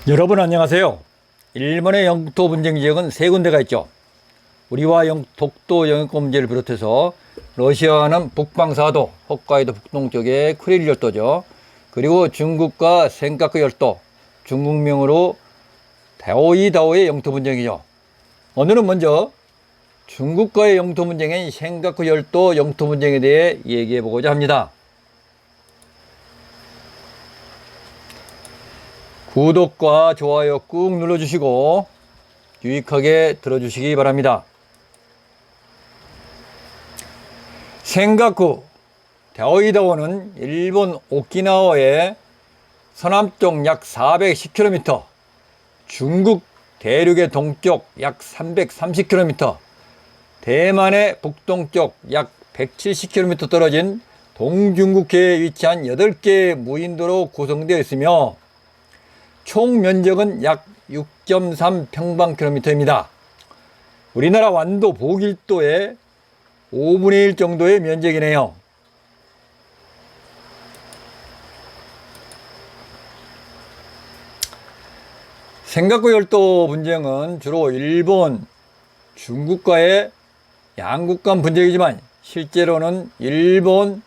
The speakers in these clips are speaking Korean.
여러분 안녕하세요. 일본의 영토 분쟁 지역은 세 군데가 있죠. 우리와 독도 영유권 문제를 비롯해서 러시아는 북방사도, 홋카이도 북동쪽의 쿠릴 열도죠. 그리고 중국과 센카쿠 열도, 중국명으로 다오이다오의 영토 분쟁이죠. 오늘은 먼저 중국과의 영토 분쟁인 센카쿠 열도 영토 분쟁에 대해 얘기해 보고자 합니다. 구독과 좋아요 꾹 눌러주시고 유익하게 들어주시기 바랍니다. 센카쿠 다오이다오는 일본 오키나와의 서남쪽 약 410km, 중국 대륙의 동쪽 약 330km, 대만의 북동쪽 약 170km 떨어진 동중국해에 위치한 8개의 무인도로 구성되어 있으며 총 면적은 약 6.3 평방킬로미터입니다. 우리나라 완도 보길도의 5분의 1 정도의 면적이네요. 센카쿠 열도 분쟁은 주로 일본, 중국과의 양국 간 분쟁이지만 실제로는 일본,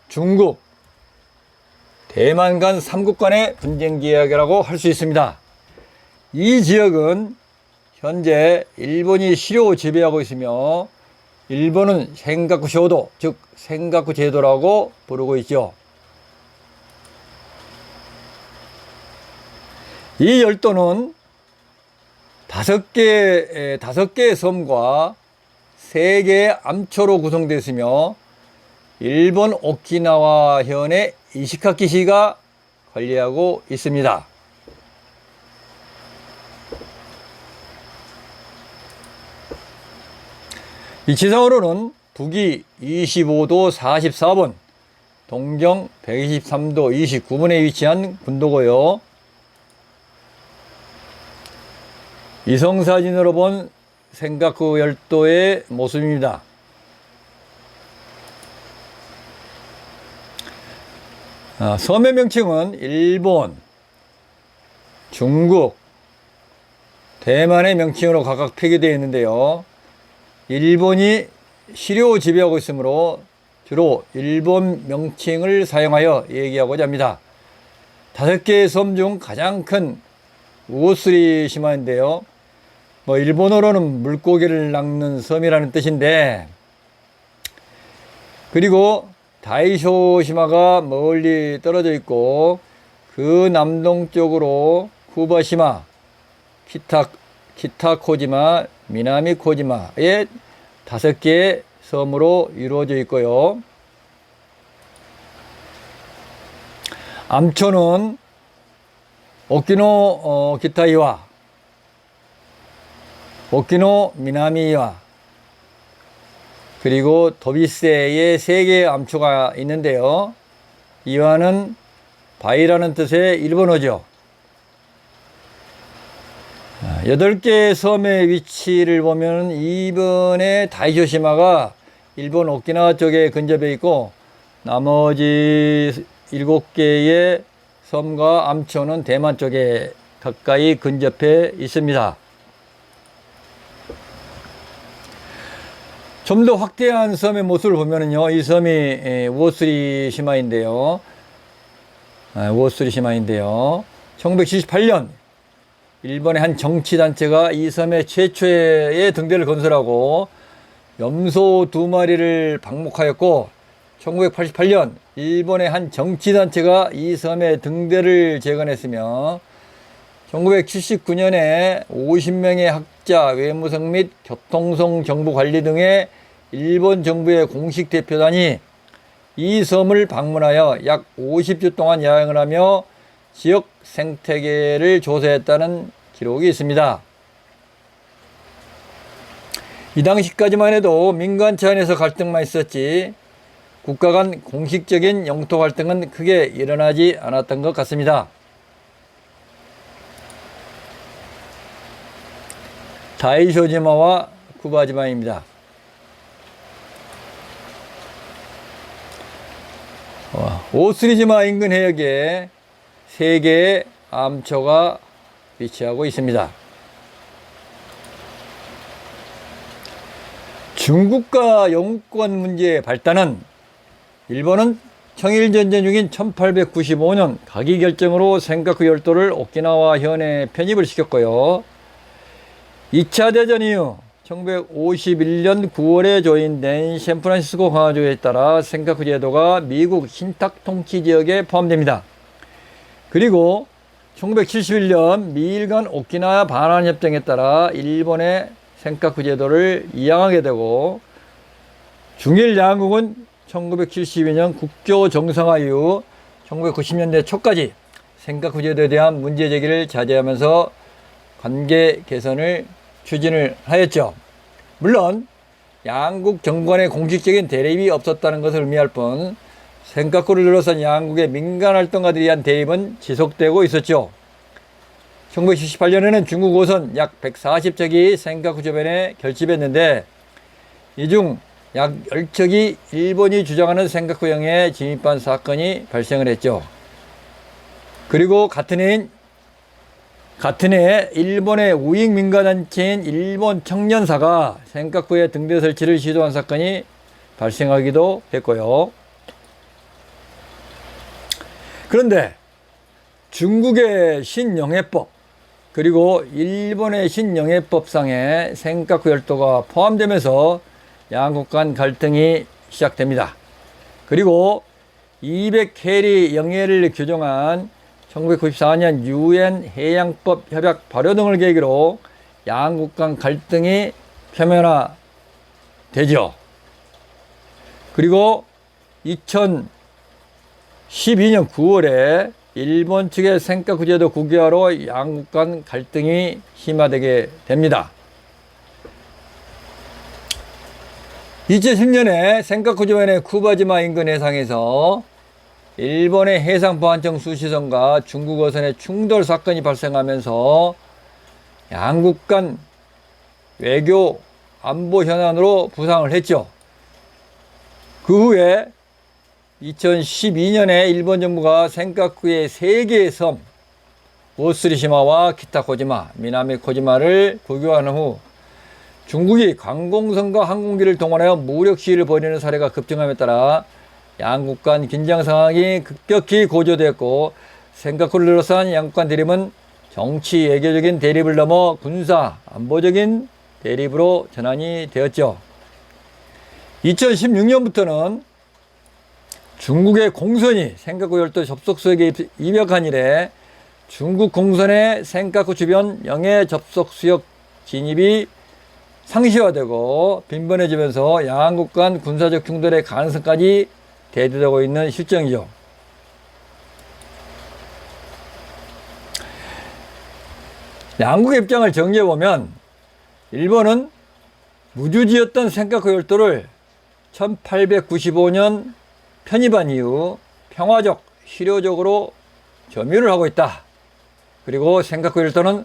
중국, 대만 간 3국 간의 분쟁 지역이라고 할 수 있습니다. 이 지역은 현재 일본이 실효 지배하고 있으며 일본은 센카쿠 쇼도, 즉 센카쿠 제도라고 부르고 있죠. 이 열도는 5개의 섬과 3개의 암초로 구성되어 있으며 일본 오키나와 현의 이시카키시가 관리하고 있습니다. 위치상으로는 북위 25도 44분, 동경 123도 29분에 위치한 군도고요. 위성사진으로 본 센카쿠 열도의 모습입니다. 섬의 명칭은 일본, 중국, 대만의 명칭으로 각각 표기되어 있는데요. 일본이 실효 지배하고 있으므로 주로 일본 명칭을 사용하여 얘기하고자 합니다. 5개의 섬 중 가장 큰 우오스리시마인데요. 일본어로는 물고기를 낚는 섬이라는 뜻인데, 그리고 다이쇼시마가 멀리 떨어져 있고 그 남동쪽으로 쿠바시마, 키타코지마, 미나미코지마의 5개의 섬으로 이루어져 있고요. 암초는 오키노 기타이와, 오키노 미나미이와, 그리고 도비세의 3개의 암초가 있는데요. 이와는 바위라는 뜻의 일본어죠. 8개의 섬의 위치를 보면 2번의 다이쇼시마가 일본 오키나와 쪽에 근접해 있고 나머지 7개의 섬과 암초는 대만 쪽에 가까이 근접해 있습니다. 좀 더 확대한 섬의 모습을 보면은요, 이 섬이 우오스리시마인데요. 1978년 일본의 한 정치단체가 이 섬에 최초의 등대를 건설하고 염소 2마리를 방목하였고, 1988년 일본의 한 정치단체가 이 섬에 등대를 재건했으며 1979년에 50명의 학자, 외무성 및 교통성 정부 관리 등의 일본 정부의 공식 대표단이 이 섬을 방문하여 약 50주 동안 여행을 하며 지역 생태계를 조사했다는 기록이 있습니다. 이 당시까지만 해도 민간체 안에서 갈등만 있었지 국가 간 공식적인 영토 갈등은 크게 일어나지 않았던 것 같습니다. 다이쇼지마와 쿠바지마입니다. 오스리지마 인근 해역에 3개의 암초가 위치하고 있습니다. 중국과 영권 문제의 발단은 일본은 청일전쟁 중인 1895년 가기 결정으로 센카쿠 열도를 오키나와 현에 편입을 시켰고요. 2차 대전 이후 1951년 9월에 조인된 샌프란시스코 강화조에 따라 센카쿠 제도가 미국 신탁 통치 지역에 포함됩니다. 그리고 1971년 미일 간 오키나와 반환 협정에 따라 일본의 센카쿠 제도를 이양하게 되고 중일 양국은 1972년 국교 정상화 이후 1990년대 초까지 센카쿠 제도에 대한 문제 제기를 자제하면서 관계 개선을 추진을 하였죠. 물론 양국 정권의 공식적인 대립이 없었다는 것을 의미할 뿐 센카쿠를 둘러싼 양국의 민간 활동가들에 대한 대립은 지속되고 있었죠. 1978년에는 중국 5선 약 140척이 센카쿠 주변에 결집했는데 이 중 약 10척이 일본이 주장하는 센카쿠형에 진입한 사건이 발생을 했죠. 그리고 같은 해 일본의 우익 민간단체인 일본 청년사가 센카쿠에 등대 설치를 시도한 사건이 발생하기도 했고요. 그런데 중국의 신영해법 그리고 일본의 신영해법상에 센카쿠 열도가 포함되면서 양국 간 갈등이 시작됩니다. 그리고 200해리 영해를 규정한 1994년 유엔 해양법 협약 발효 등을 계기로 양국 간 갈등이 표면화되죠. 그리고 2012년 9월에 일본 측의 센카쿠 제도 국유화로 양국 간 갈등이 심화되게 됩니다. 2010년에 센카쿠 주변의 쿠바지마 인근 해상에서 일본의 해상보안청 수시선과 중국 어선의 충돌 사건이 발생하면서 양국 간 외교 안보 현안으로 부상을 했죠. 그 후에 2012년에 일본 정부가 센카쿠의 3개의 섬 오스리시마와 키타코지마, 미나미코지마를 국유화한 후 중국이 관공선과 항공기를 동원하여 무력 시위를 벌이는 사례가 급증함에 따라 양국 간 긴장 상황이 급격히 고조되었고 센카쿠를 둘러싼 양국 간 대립은 정치 외교적인 대립을 넘어 군사 안보적인 대립으로 전환이 되었죠. 2016년부터는 중국의 공선이 센카쿠 열도 접속수역에 입역한 이래 중국 공선의 센카쿠 주변 영해 접속수역 진입이 상시화되고 빈번해지면서 양국 간 군사적 충돌의 가능성까지 대두되고 있는 실정이죠. 양국의 입장을 정리해보면 일본은 무주지였던 센카쿠 열도를 1895년 편입한 이후 평화적, 실효적으로 점유를 하고 있다. 그리고 센카쿠 열도는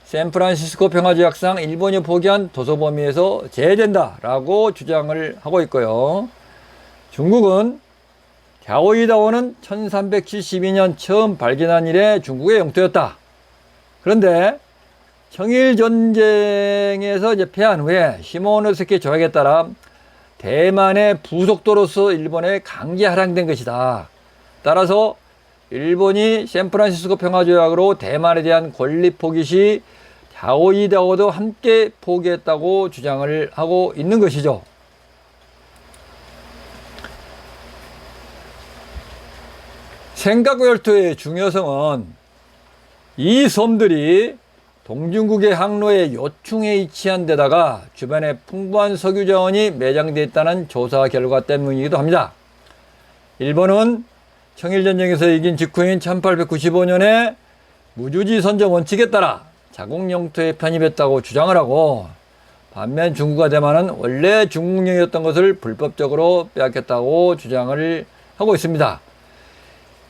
샌프란시스코 평화조약상 일본이 포기한 도서 범위에서 제외된다 라고 주장을 하고 있고요. 중국은 갸오이다오는 1372년 처음 발견한 이래 중국의 영토였다. 그런데 청일전쟁에서 패한 후에 시모노세키 조약에 따라 대만의 부속도로서 일본에 강제 할양된 것이다. 따라서 일본이 샌프란시스코 평화조약으로 대만에 대한 권리 포기 시 갸오이다오도 함께 포기했다고 주장을 하고 있는 것이죠. 센카쿠 열도의 중요성은 이 섬들이 동중국의 항로의 요충에 위치한 데다가 주변에 풍부한 석유 자원이 매장되어 있다는 조사 결과 때문이기도 합니다. 일본은 청일전쟁에서 이긴 직후인 1895년에 무주지 선정 원칙에 따라 자국 영토에 편입했다고 주장을 하고 반면 중국과 대만은 원래 중국령이었던 것을 불법적으로 빼앗겼다고 주장을 하고 있습니다.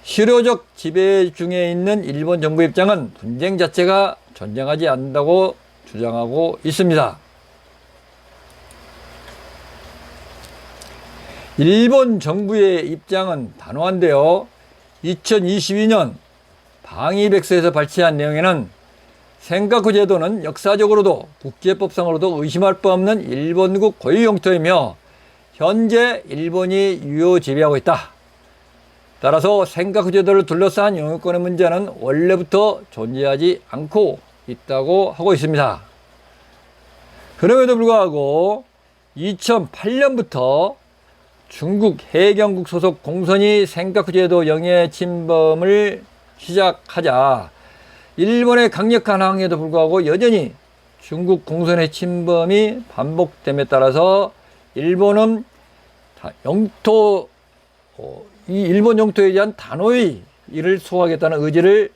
실효적 지배 중에 있는 일본 정부 입장은 분쟁 자체가 존재하지 않는다고 주장하고 있습니다. 일본 정부의 입장은 단호한데요. 2022년 방위백서에서 발췌한 내용에는 센카쿠 제도는 역사적으로도 국제법상으로도 의심할 바 없는 일본국 고유 영토이며 현재 일본이 유효 지배하고 있다. 따라서 센카쿠 제도를 둘러싼 영유권의 문제는 원래부터 존재하지 않고 있다고 하고 있습니다. 그럼에도 불구하고 2008년부터 중국 해경국 소속 공선이 센카쿠 제도 영해 침범을 시작하자 일본의 강력한 항의에도 불구하고 여전히 중국 공선의 침범이 반복됨에 따라서 일본은 이 일본 영토에 대한 단호히 이를 수호하겠다는 의지를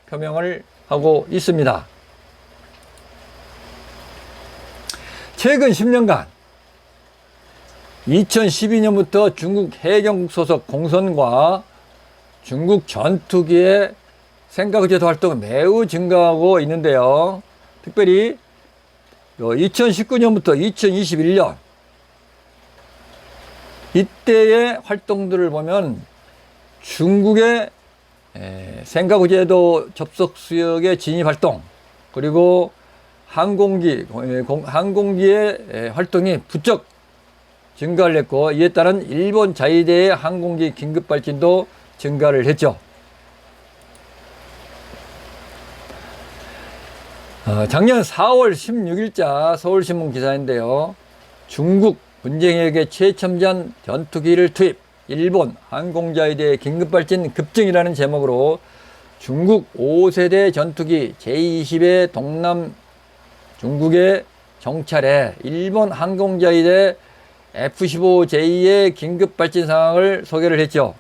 표명을 하고 있습니다. 최근 10년간 2012년부터 중국 해경국 소속 공선과 중국 전투기의 센카쿠 제도 활동이 매우 증가하고 있는데요. 특별히 2019년부터 2021년 이때의 활동들을 보면 중국의 센카쿠 제도 접속 수역의 진입 활동, 그리고 항공기의 활동이 부쩍 증가를 했고, 이에 따른 일본 자위대의 항공기 긴급 발진도 증가를 했죠. 작년 4월 16일자 서울신문 기사인데요. 중국 분쟁에게 최첨단 전투기를 투입, 일본 항공자위대 긴급발진 급증이라는 제목으로 중국 5세대 전투기 제20의 동남 중국에 정찰해 일본 항공자위대 F-15J의 긴급발진 상황을 소개를 했죠.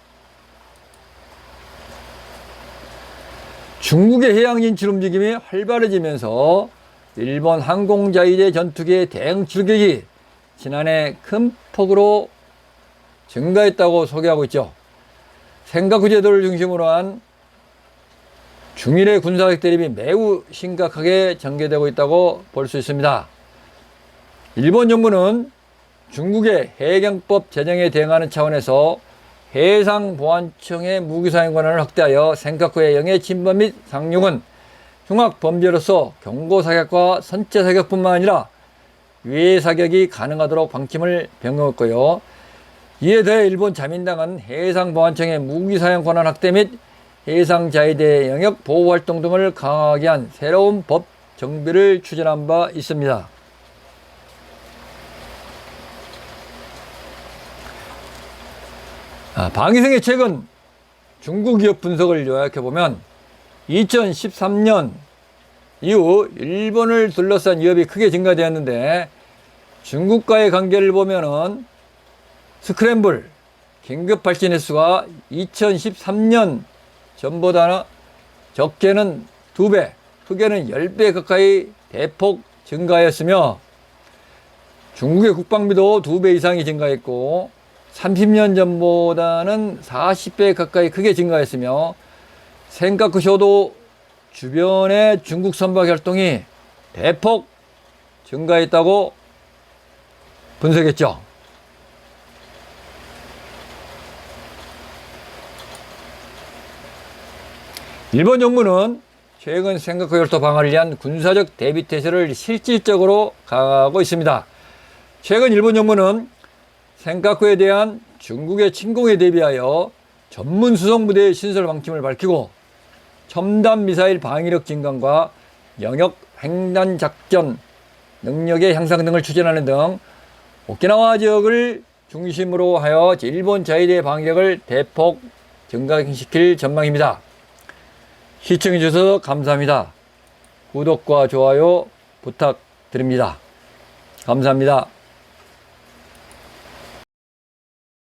중국의 해양 진출 움직임이 활발해지면서 일본 항공자위대 전투기의 대응 출격이 지난해 큰 폭으로 증가했다고 소개하고 있죠. 센카쿠 제도를 중심으로 한 중일의 군사적 대립이 매우 심각하게 전개되고 있다고 볼 수 있습니다. 일본 정부는 중국의 해경법 제정에 대응하는 차원에서 해상보안청의 무기사용 권한을 확대하여 센카쿠의 영해 침범 및 상륙은 흉악범죄로서 경고사격과 선체사격뿐만 아니라 유해사격이 가능하도록 방침을 변경했고요. 이에 대해 일본 자민당은 해상보안청의 무기사용 권한 확대 및 해상자위대 영역 보호활동 등을 강화하게 한 새로운 법 정비를 추진한 바 있습니다. 방위성의 최근 중국 위협 분석을 요약해보면 2013년 이후 일본을 둘러싼 위협이 크게 증가되었는데, 중국과의 관계를 보면은 스크램블, 긴급 발진 횟수가 2013년 전보다 적게는 2배, 크게는 10배 가까이 대폭 증가하였으며, 중국의 국방비도 2배 이상이 증가했고 30년 전보다는 40배 가까이 크게 증가했으며, 센카쿠 쇼도 주변의 중국 선박 활동이 대폭 증가했다고 분석했죠. 일본 정부는 최근 센카쿠 열도 방어를 위한 군사적 대비 태세를 실질적으로 강화하고 있습니다. 최근 일본 정부는 센카쿠에 대한 중국의 침공에 대비하여 전문 수송부대의 신설 방침을 밝히고, 첨단 미사일 방위력 증강과 영역 횡단 작전 능력의 향상 등을 추진하는 등 오키나와 지역을 중심으로 하여 일본 자위대 방위력을 대폭 증강시킬 전망입니다. 시청해 주셔서 감사합니다. 구독과 좋아요 부탁드립니다. 감사합니다.